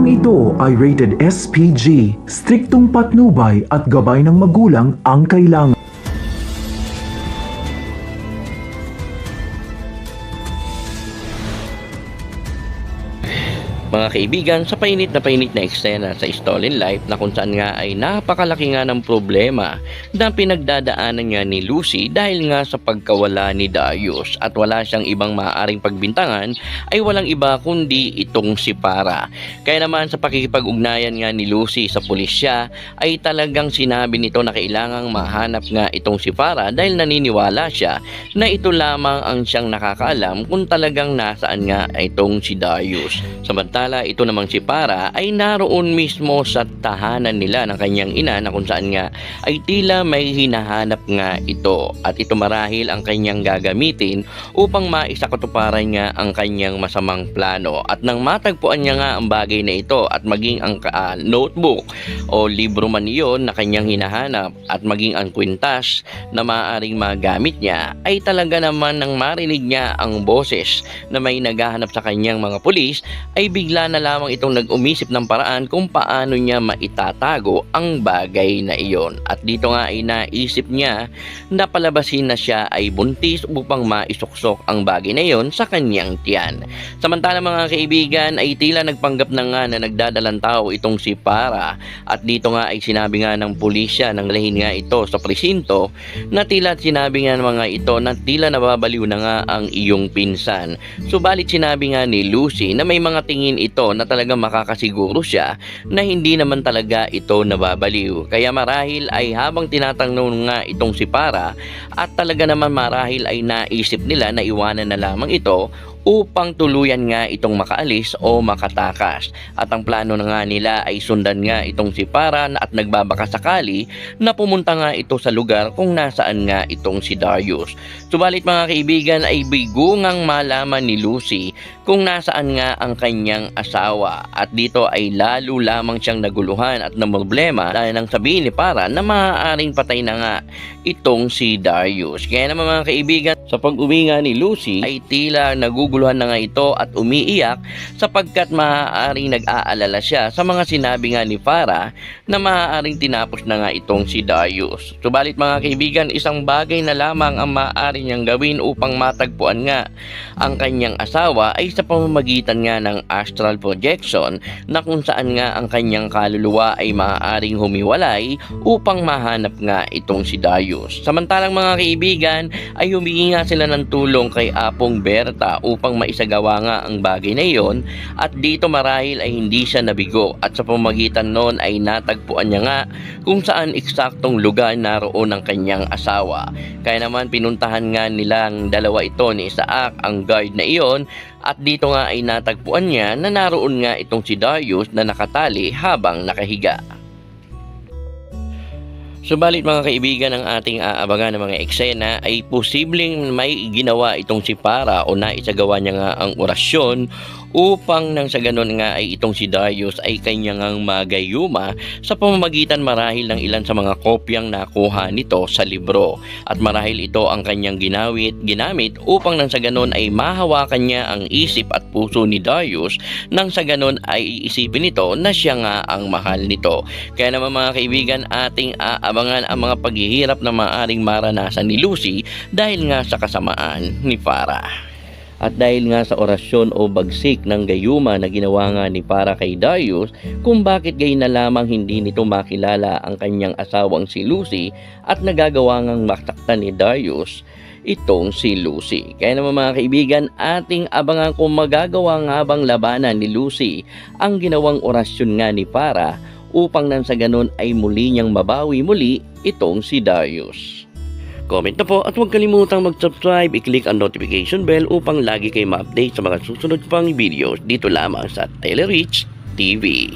Programang ito ay rated SPG, striktong patnubay at gabay ng magulang ang kailangan. Mga kaibigan, sa painit na eksena sa Stolen Life na kung saan nga ay napakalaki nga ng problema na pinagdadaanan nga ni Lucy dahil nga sa pagkawala ni Darius at wala siyang ibang maaaring pagbintangan ay walang iba kundi itong si Para. Kaya naman sa pakikipag-ugnayan nga ni Lucy sa pulisya ay talagang sinabi nito na kailangang mahanap nga itong si Para dahil naniniwala siya na ito lamang ang siyang nakakaalam kung talagang nasaan nga itong si Darius. Samantala ito namang si Para ay naroon mismo sa tahanan nila ng kanyang ina na kung saan nga ay tila may hinahanap nga ito at ito marahil ang kanyang gagamitin upang maisakatuparan nga ang kanyang masamang plano. At nang matagpuan niya nga ang bagay na ito at maging ang notebook o libro man iyon na kanyang hinahanap at maging ang kwintas na maaaring magamit niya ay talaga naman nang marinig niya ang boses na may naghahanap sa kanyang mga pulis ay bigla na lamang itong nag-umisip ng paraan kung paano niya maitatago ang bagay na iyon. At dito nga ay naisip niya na palabasin na siya ay buntis upang maisuksok ang bagay na iyon sa kanyang tiyan. Samantala mga kaibigan ay tila nagpanggap na nga na nagdadalang tao itong si Para at dito nga ay sinabi nga ng pulisya nang lahin nga ito sa presinto na tila sinabi nga ng mga ito na tila nababaliw na nga ang iyong pinsan. Subalit sinabi nga ni Lucy na may mga tingin ito na talagang makakasiguro siya na hindi naman talaga ito nababaliw. Kaya marahil ay habang tinatanong nga itong si Para at talaga naman marahil ay naisip nila na iwanan na lamang ito upang tuluyan nga itong makaalis o makatakas. At ang plano na nga nila ay sundan nga itong si Para at nagbabaka sakali na pumunta nga ito sa lugar kung nasaan nga itong si Darius. Subalit mga kaibigan ay bigungang malaman ni Lucy kung nasaan nga ang kanyang asawa at dito ay lalo lamang siyang naguluhan at namroblema dahil nang sabihin ni Para na maaaring patay na nga itong si Darius. Kaya naman mga kaibigan, sa pag-uwi nga ni Lucy ay tila naguguluhan na nga ito at umiiyak sapagkat maaaring nag-aalala siya sa mga sinabi nga ni Para na maaaring tinapos na nga itong si Darius. Subalit mga kaibigan, isang bagay na lamang ang maaari niyang gawin upang matagpuan nga ang kanyang asawa ay sa pamamagitan nga ng astral projection na kung saan nga ang kanyang kaluluwa ay maaaring humiwalay upang mahanap nga itong si Darius. Samantalang mga kaibigan ay humingi nga sila ng tulong kay Apong Berta upang maisagawa nga ang bagay na iyon at dito marahil ay hindi siya nabigo at sa pamamagitan noon ay natagpuan niya nga kung saan eksaktong lugar naroon ang kanyang asawa. Kaya naman pinuntahan nga nilang dalawa ito ni Isaac ang guard na iyon at dito nga ay natagpuan niya na naroon nga itong si Darius na nakatali habang nakahiga. Subalit mga kaibigan, ang ating aabangan ng mga eksena ay posibleng may ginawa itong si Para o naisagawa niya nga ang orasyon upang nang sa ganon nga ay itong si Darius ay kanyang magayuma sa pamamagitan marahil ng ilan sa mga kopyang nakuha nito sa libro. At marahil ito ang kanyang ginamit upang nang sa ganon ay mahawakan niya ang isip at puso ni Darius nang sa ganon ay iisipin nito na siya nga ang mahal nito. Kaya naman mga kaibigan, ating aabangan ang mga paghihirap na maaaring maranasan ni Lucy dahil nga sa kasamaan ni Para. At dahil nga sa orasyon o bagsik ng gayuma na ginawa nga ni Para kay Darius, kung bakit gayon na lamang hindi nito makilala ang kanyang asawang si Lucy at nagagawa ngang masaktan ni Darius itong si Lucy. Kaya naman mga kaibigan, ating abangan kung magagawa nga bang labanan ni Lucy ang ginawang orasyon nga ni Para upang nang sa ganun ay muli niyang mabawi muli itong si Darius. Comment na po at huwag kalimutang mag-subscribe, i-click ang notification bell upang lagi kayo ma-update sa mga susunod pang videos dito lamang sa Telerich TV.